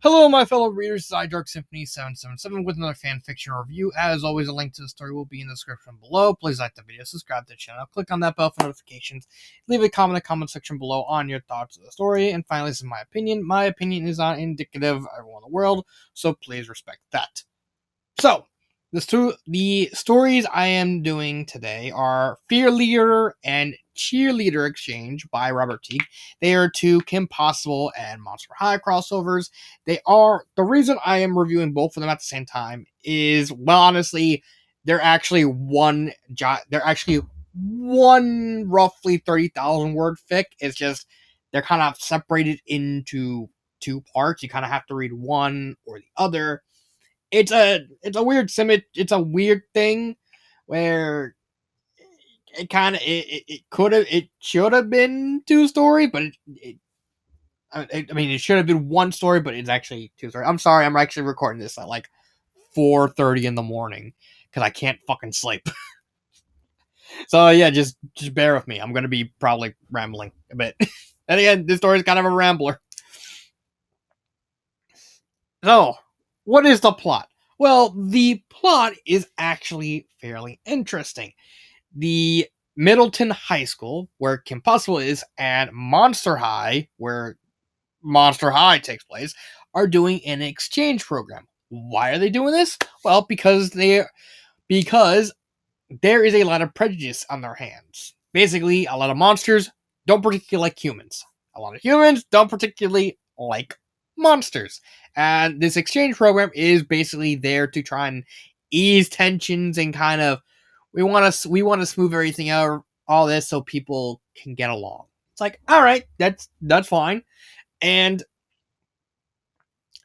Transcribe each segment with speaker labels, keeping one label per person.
Speaker 1: Hello, my fellow readers. This is iDark Symphony 777 with another fan fiction review. As always, a link to the story will be in the description below. Please like the video, subscribe to the channel, click on that bell for notifications, leave a comment in the comment section below on your thoughts of the story. And finally, this is my opinion. My opinion is not indicative of everyone in the world, so please respect that. So, the stories I am doing today are Fearlerader and Cheerleader Exchange by Robert Teague. They are two Kim Possible and Monster High crossovers. They are the reason I am reviewing both of them at the same time is, well, honestly, they're actually one roughly 30,000 word fic. It's just they're kind of separated into two parts. You kind of have to read one or the other. It's a weird thing where it should have been two story, but it should have been one story, but it's actually two story. I'm sorry, I'm actually recording this at like 4:30 in the morning because I can't fucking sleep. So yeah, just bear with me. I'm gonna be probably rambling a bit. And again, this story is kind of a rambler. So, what is the plot? Well, the plot is actually fairly interesting. The Middleton High School, where Kim Possible is, and Monster High, where Monster High takes place, are doing an exchange program. Why are they doing this? Well, because there is a lot of prejudice on their hands. Basically, a lot of monsters don't particularly like humans. A lot of humans don't particularly like monsters. And this exchange program is basically there to try and ease tensions and kind of we want to smooth everything out, all this, so people can get along. It's like, all right, that's fine. And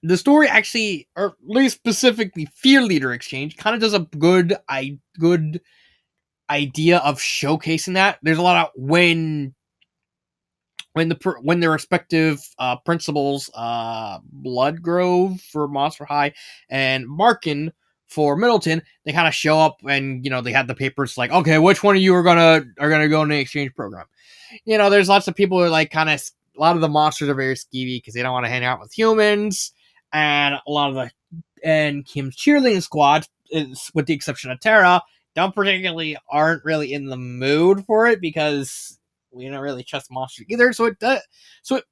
Speaker 1: the story actually, or at least specifically Fearleader Exchange, kind of does a good idea of showcasing that. There's a lot of when the respective principals, Bloodgrove for Monster High and Markin for Middleton, they kind of show up and they had the papers like, okay, which one of you are gonna go in the exchange program? There's lots of people who are like kind of a lot of the monsters are very skeevy because they don't want to hang out with humans, and a lot of the and Kim's cheerleading squad, is, with the exception of Tara, aren't really in the mood for it because we don't really trust monsters either. So it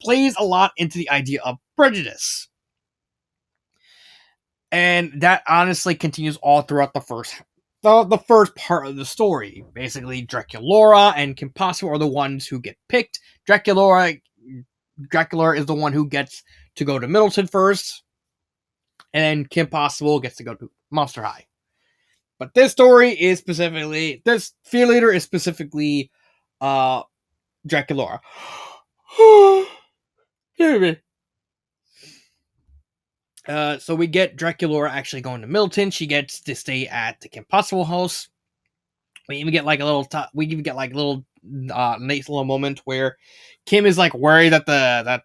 Speaker 1: plays a lot into the idea of prejudice, and that honestly continues all throughout the first part of the story. Basically, Draculaura and Kim Possible are the ones who get picked. Draculaura is the one who gets to go to Middleton first, and then Kim Possible gets to go to Monster High. But this Fearleader is specifically Draculaura. So we get Draculaura actually going to Middleton. She gets to stay at the Kim Possible house. We even get like a little nice little moment where Kim is like worried that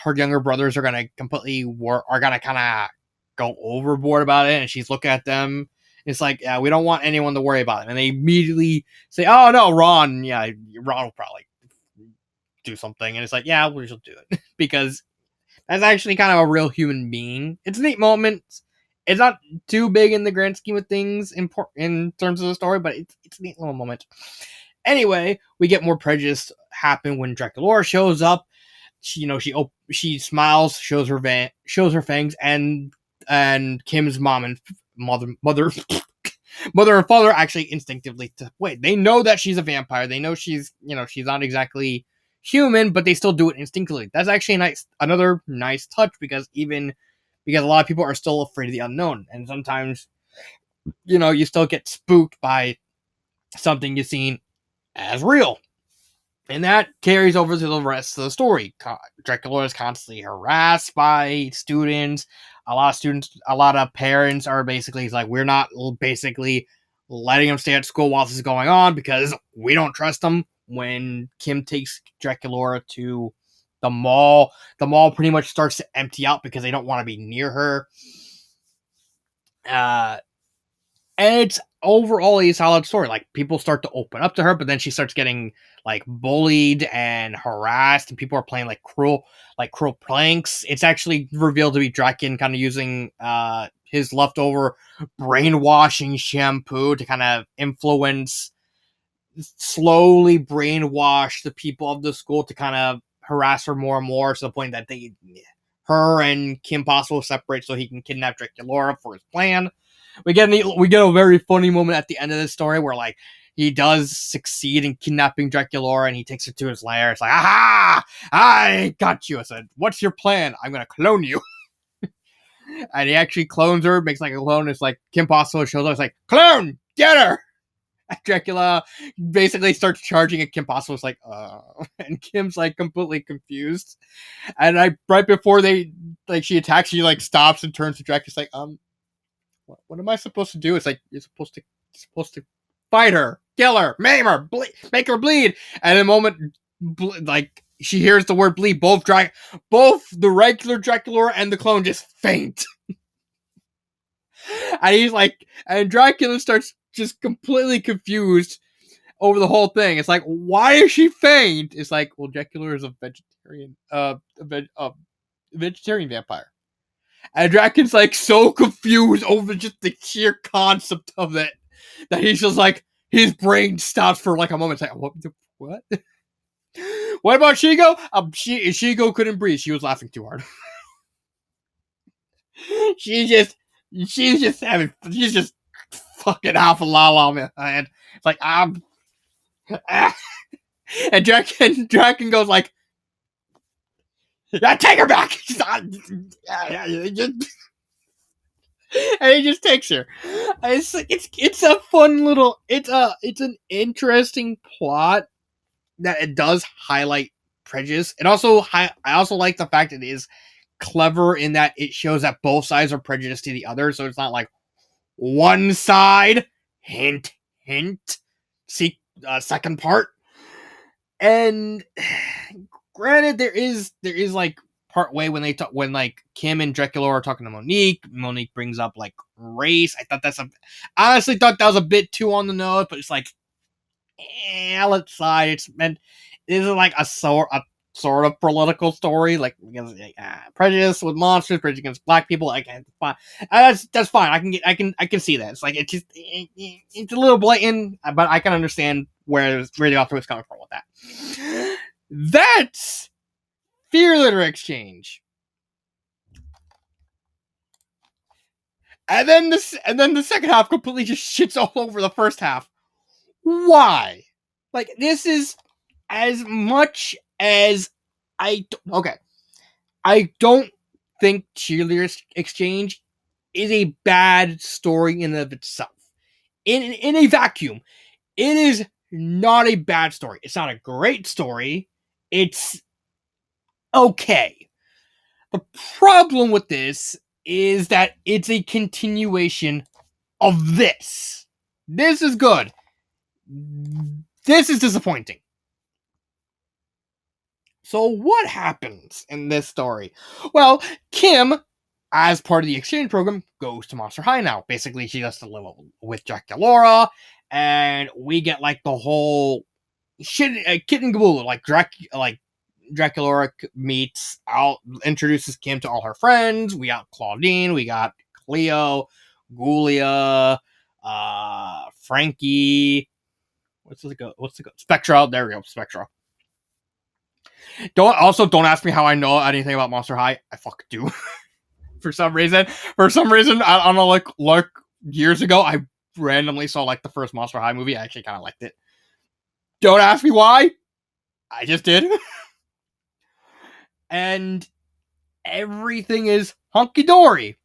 Speaker 1: her younger brothers are gonna kind of go overboard about it, and she's looking at them. It's like, yeah, we don't want anyone to worry about it, and they immediately say, "Oh no, Ron will probably do something," and it's like, yeah, we should do it because that's actually kind of a real human being. It's a neat moment. It's not too big in the grand scheme of things in terms of the story, but it's a neat little moment. Anyway, we get more prejudice happen when Draculaura shows up. She smiles, shows her fangs, and Kim's mom and mother and father actually instinctively wait. They know that she's a vampire. They know she's not exactly human, but they still do it instinctively. That's actually another nice touch because a lot of people are still afraid of the unknown, and sometimes you still get spooked by something you've seen as real. And that carries over to the rest of the story. Dracula is constantly harassed by students. A lot of parents are basically like, we're not basically letting him stay at school while this is going on because we don't trust him. When Kim takes Dracula to the mall pretty much starts to empty out because they don't want to be near her. And overall a solid story. Like people start to open up to her, but then she starts getting like bullied and harassed, and people are playing like cruel pranks. It's actually revealed to be Draken kind of using his leftover brainwashing shampoo to kind of influence, slowly brainwash the people of the school to kind of harass her more and more to the point that her and Kim Possible separate so he can kidnap Draculaura for his plan. We get a very funny moment at the end of this story where like he does succeed in kidnapping Draculaura and he takes her to his lair. It's like, aha! I got you. I said, what's your plan? I'm gonna clone you. And he actually clones her, makes like a clone. It's like Kim Possible shows up. It's like, clone, get her. And Dracula basically starts charging at Kim Possible's like, and Kim's like completely confused. And right before she attacks, she like stops and turns to Dracula's like, what am I supposed to do? It's like you're supposed to fight her, kill her, maim her, make her bleed. And in a moment, like she hears the word bleed, both the regular Dracula and the clone just faint. And he's like, and Dracula starts just completely confused over the whole thing. It's like, why is she faint? It's like, well, Dracula is a vegetarian vampire. And Draken's like so confused over just the sheer concept of it that he's just like, his brain stops for like a moment. It's like, what? What about Shigo? Shigo couldn't breathe. She was laughing too hard. she's just fucking alpha la la, man. And it's like, and Draken goes like, take her back. And he just takes her. It's a fun little, it's an interesting plot that it does highlight prejudice. I also like the fact that it is clever in that it shows that both sides are prejudiced to the other, so it's not like one side, hint hint, see second part. And granted, there is like part way when when like Kim and Dracula are talking to Monique. Monique brings up like race. I honestly thought that was a bit too on the nose, but it's like, let's slide. It's meant, this is like a sort of political story, like prejudice with monsters, prejudice against black people. Like, fine. That's fine. I can see that. It's like it's a little blatant, but I can understand where the author was coming from with that. That's Fearlerader Exchange. And then the second half completely just shits all over the first half. Why? Like, this is as much as I don't think Cheerleader Exchange is a bad story in and of itself. In a vacuum, it is not a bad story. It's not a great story. It's okay. The problem with this is that it's a continuation of this. This is good. This is disappointing. So what happens in this story? Well, Kim, as part of the exchange program, goes to Monster High now. Basically, she has to live with Draculaura, and we get like the whole shit, kit and caboodle. Like Draculaura meets out, introduces Kim to all her friends. We got Claudine, we got Cleo, Gulia, Frankie. What's the go? Spectra. There we go, Spectra. Don't ask me how I know anything about Monster High. I fuck do. For some reason, I don't know. Like years ago, I randomly saw like the first Monster High movie. I actually kind of liked it. Don't ask me why. I just did. And everything is hunky dory.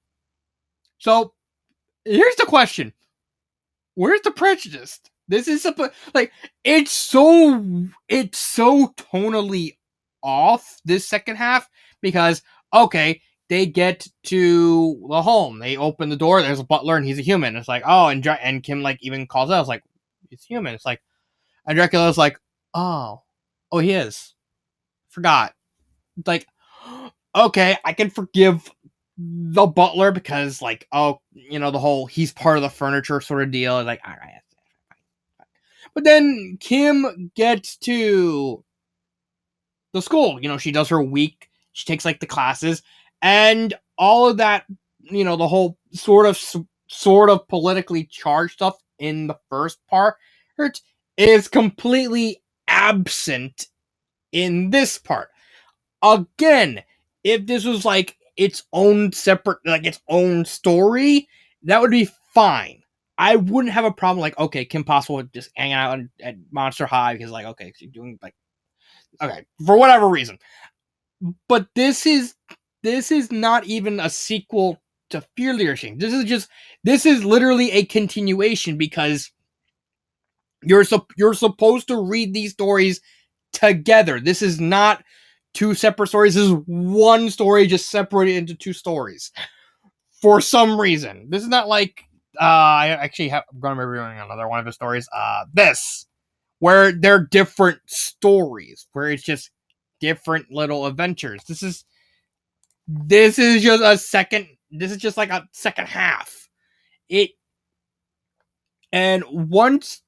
Speaker 1: So here's the question: where's the prejudice? This is like, it's so tonally off this second half, because okay, they get to the home, they open the door, there's a butler and he's a human. It's like, oh, and Kim like even calls out, it's like, he's human. It's like, and Dracula's like, oh he is, forgot. It's like, okay, I can forgive the butler because like, oh, the whole he's part of the furniture sort of deal. Like, all right. But then Kim gets to the school. She does her week. She takes like the classes and all of that. The whole sort of politically charged stuff in the first part is completely absent in this part. Again, if this was like its own separate, like its own story, that would be fine. I wouldn't have a problem. Like, okay, Kim Possible would just hang out at Monster High because, like, okay, she's doing like, okay, for whatever reason. But this is not even a sequel to Fearlerader. This is literally a continuation because you're supposed to read these stories together. This is not two separate stories. This is one story just separated into two stories for some reason. This is not like I actually I'm going to be reviewing another one of his stories. This where they're different stories, where it's just different little adventures. This is just a second. This is just like a second half. It and once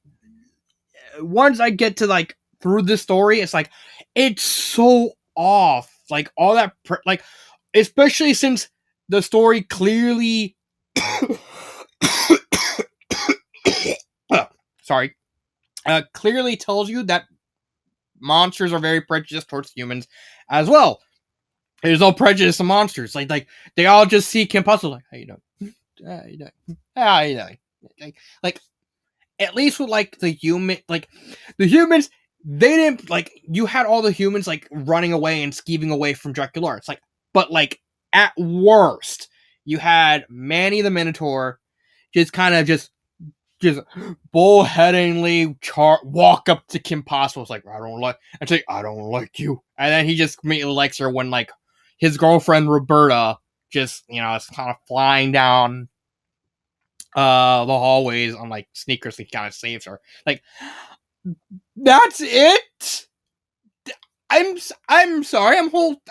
Speaker 1: I get to like through the story, it's like it's so off. Like all that, like especially since the story clearly, sorry, clearly tells you that monsters are very prejudiced towards humans as well. There's no prejudice to monsters. Like they all just see Kim Possible like, how you doing? How you doing? How you doing? Like at least with like the humans, they didn't like you had all the humans like running away and skeeving away from Dracula. It's like, but like at worst, you had Manny the Minotaur just kind of just bullheadingly walk up to Kim Possible. It's like, I don't like you, and then he just immediately likes her when like his girlfriend Roberta just is kind of flying down the hallways on like sneakers. He kind of saves her. Like that's it. I'm sorry.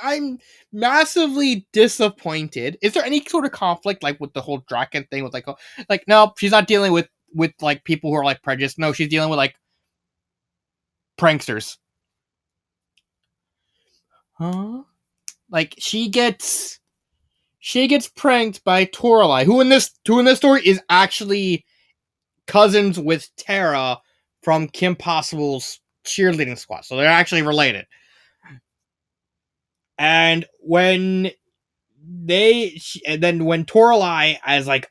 Speaker 1: I'm massively disappointed. Is there any sort of conflict like with the whole Draken thing with like no, she's not dealing with like people who are like prejudiced. No, she's dealing with like pranksters. Huh? Like she gets pranked by Toralei, who in this story is actually cousins with Tara from Kim Possible's cheerleading squad. So they're actually related. And when when Toralei as like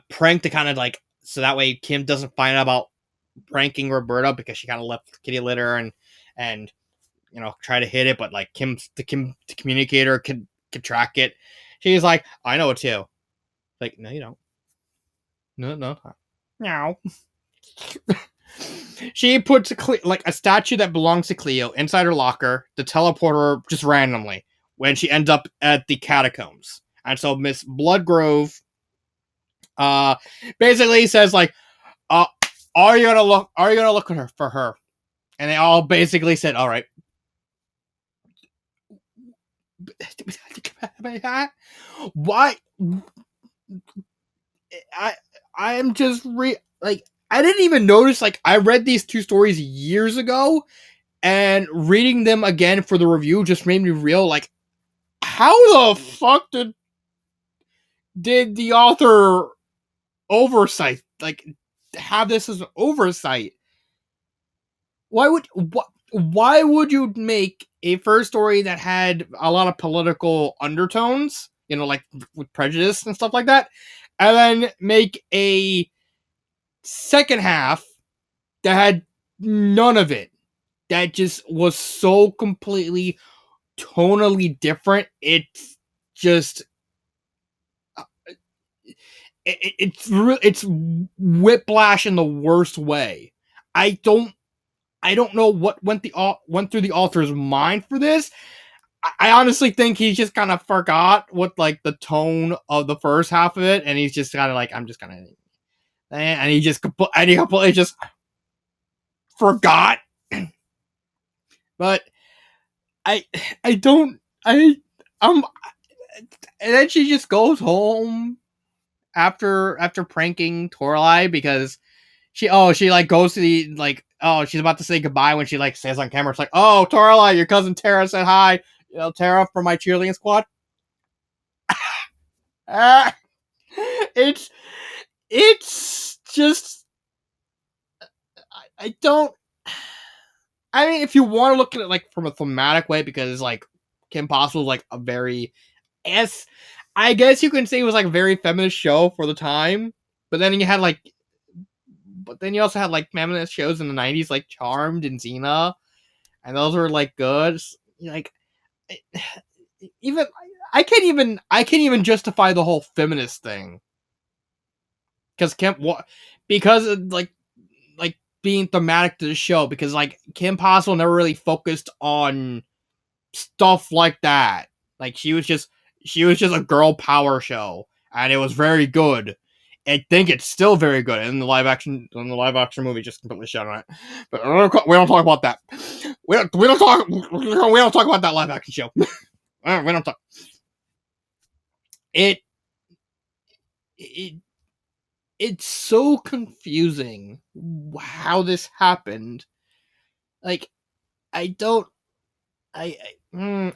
Speaker 1: prank to kind of like so that way Kim doesn't find out about pranking Roberta because she kind of left the kitty litter and try to hit it, but like the communicator could track it. She's like, I know it too. Like, no, you don't. No. Meow. She puts a statue that belongs to Cleo inside her locker to teleport her just randomly when she ends up at the catacombs. And so Miss Bloodgrove basically says like, are you gonna look at her for her? And they all basically said, all right. Why? I am just like I didn't even notice. Like I read these two stories years ago, and reading them again for the review just made me real. Like, how the fuck did the author oversight like have this as an oversight? Why would you make a first story that had a lot of political undertones, like with prejudice and stuff like that, and then make a second half that had none of it? That just was so completely tonally different. It's just it's whiplash in the worst way. I don't know what went through the author's mind for this. I honestly think he just kind of forgot what like the tone of the first half of it, and he's just kind of like, I'm just gonna, and he completely just forgot. But I don't um and then she just goes home after pranking Toralei because she like goes to the like she's about to say goodbye when she like says on camera, it's like, oh, Toralei, your cousin Tara said hi. Tara from my cheerleading squad. uh, it's it's just I don't. I mean, if you want to look at it like from a thematic way, because like Kim Possible is like a very S, I guess you can say it was like a very feminist show for the time. But then you had like, but then you also had like feminist shows in the '90s, like Charmed and Xena, and those were like good. Like, even I can't even justify the whole feminist thing because like being thematic to the show, because like Kim Possible never really focused on stuff like that. Like she was just a girl power show, and it was very good. I think it's still very good. And the live action movie just completely shut on it. But we don't talk about that. We don't talk about that live action show. We don't talk. It it it's so confusing how this happened. Like, I don't I don't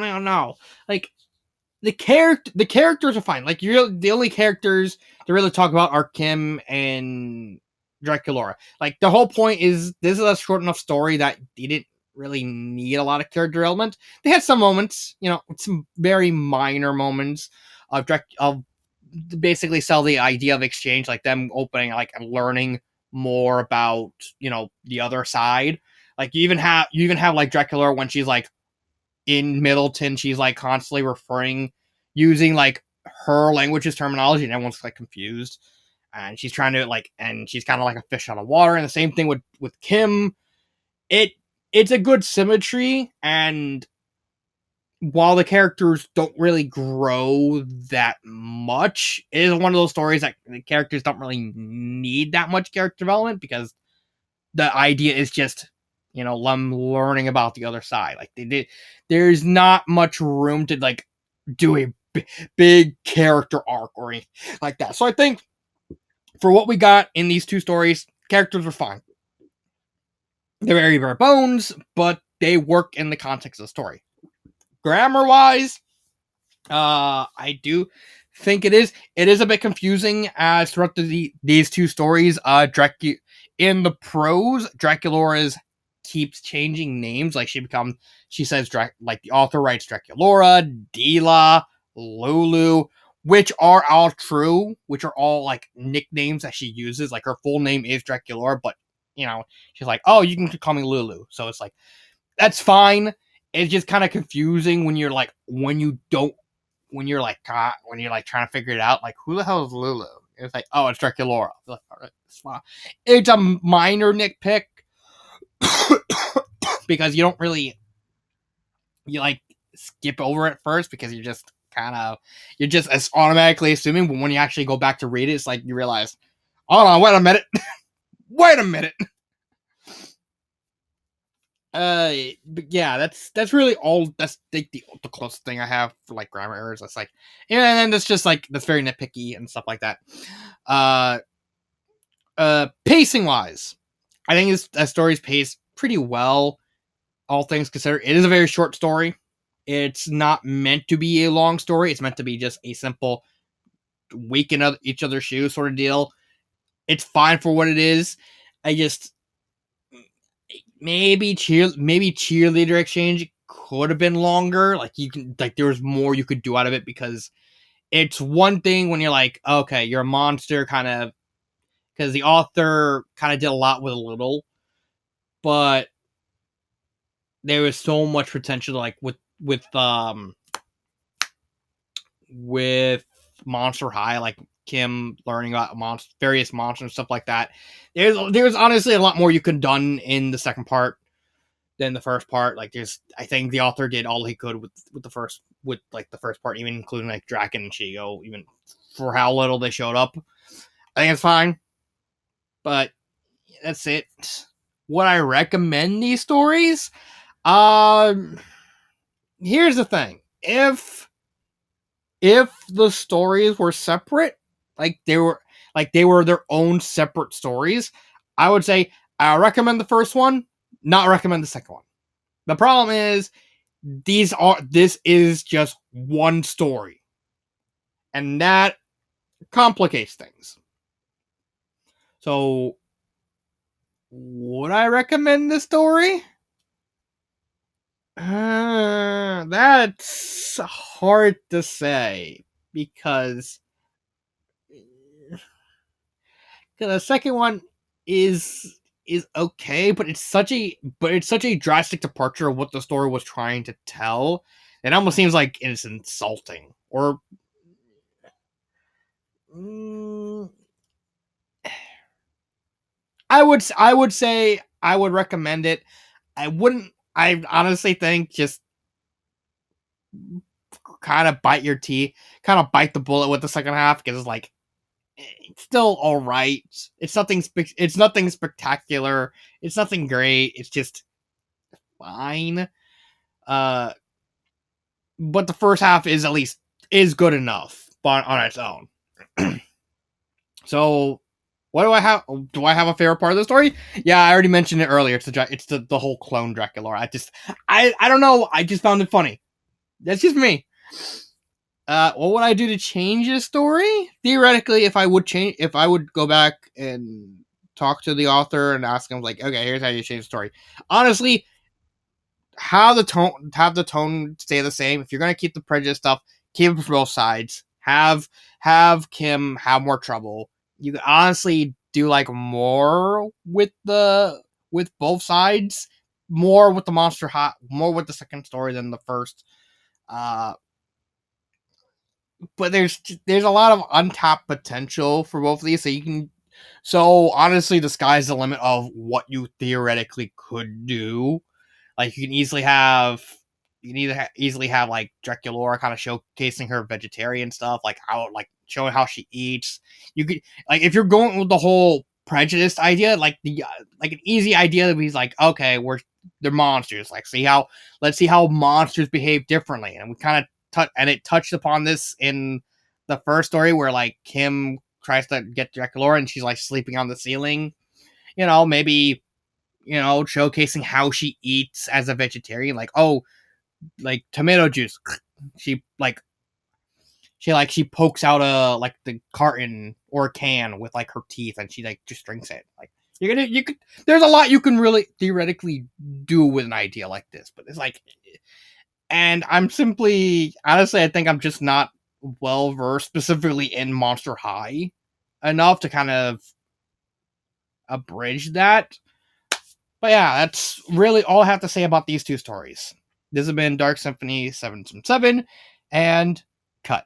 Speaker 1: even know. Like, the characters are fine. Like, the only characters to really talk about are Kim and Dracula. Like, the whole point is this is a short enough story that they didn't really need a lot of character development. They had some moments, some very minor moments of basically sell the idea of exchange, like them opening, like, and learning more about the other side. Like, you even have like Dracula when she's like in Middleton, she's like constantly using like her language's terminology, and everyone's like confused. And she's trying to like, and she's kind of like a fish out of water. And the same thing with Kim. It it's a good symmetry, and while the characters don't really grow that much, it is one of those stories that the characters don't really need that much character development, because the idea is just them learning about the other side. Like, there's not much room to like do a big character arc or anything like that. So I think for what we got in these two stories, characters are fine. They're very bare bones, but they work in the context of the story. Grammar wise, I do think it is a bit confusing as throughout these two stories. In the prose, Draculaura's keeps changing names. Like, she says like the author writes Draculaura, Dila, Lulu, which are all true, which are all like nicknames that she uses. Like, her full name is Draculaura, but she's like, oh, you can call me Lulu. So it's like, that's fine. It's just kind of confusing when you're like, when you're like trying to figure it out, like, who the hell is Lulu? It's like, oh, it's Draculaura. Like, all right, it's fine. It's a minor nitpick because you like skip over it first, because you're just as automatically assuming, but when you actually go back to read it, it's like you realize, hold on, wait a minute. Wait a minute. But yeah, that's really all. That's like the closest thing I have for like grammar errors. That's like, and then that's just like, that's very nitpicky and stuff like that. Uh, Pacing wise, I think this story's paced pretty well, all things considered. It is a very short story. It's not meant to be a long story. It's meant to be just a simple week in each other's shoes sort of deal. It's fine for what it is. I just maybe cheerleader exchange could have been longer. Like, there was more you could do out of it, because it's one thing when you're like, okay, you're a monster, kind of, because the author kind of did a lot with a little, but there was so much potential, like with Monster High, like Kim learning about various monsters and stuff like that. There's honestly a lot more you could have done in the second part than the first part. Like, I think the author did all he could with the first part, even including like Draken and Shigo, even for how little they showed up. I think it's fine, but that's it. Would I recommend these stories? Um, Here's the thing. if the stories were separate, like they were their own separate stories, I would say I recommend the first one, not recommend the second one. The problem is this is just one story, and that complicates things. So, would I recommend this story? That's hard to say because the second one is okay, but it's such a drastic departure of what the story was trying to tell. It almost seems like it's insulting, or mm, I would say I would recommend it. I wouldn't. I honestly think just kind of bite your teeth, kind of bite the bullet with the second half because it's like it's still all right. It's nothing. It's nothing spectacular. It's nothing great. It's just fine. Uh, but the first half is at least is good enough on its own. So, what do I have? Do I have a favorite part of the story? Yeah, I already mentioned it earlier. It's the whole clone Dracula. I don't know. I just found it funny. That's just me. What would I do to change the story? Theoretically, if I would go back and talk to the author and ask him, like, okay, here's how you change the story. Honestly, have the tone stay the same. If you're gonna keep the prejudice stuff, keep it for both sides. Have Kim have more trouble. You can honestly do like more with both sides, more with the monster hot, more with the second story than the first. Uh, but there's a lot of untapped potential for both of these, so you can. So honestly, the sky's the limit of what you theoretically could do. Like you can either easily have like Dracula kind of showcasing her vegetarian stuff, like how like showing how she eats. You could like if you're going with the whole prejudiced idea, like an easy idea that be like, okay, they're monsters. Like let's see how monsters behave differently, and we kind of and it touched upon this in the first story where like Kim tries to get Dracula and she's like sleeping on the ceiling. Maybe showcasing how she eats as a vegetarian. Like, oh, like tomato juice. She like she pokes out the carton or a can with like her teeth, and she like just drinks it. Like you could. There's a lot you can really theoretically do with an idea like this, but it's like, and I'm simply honestly, I think I'm just not well versed specifically in Monster High enough to kind of abridge that. But yeah, that's really all I have to say about these two stories. This has been Dark Symphony 777, and cut.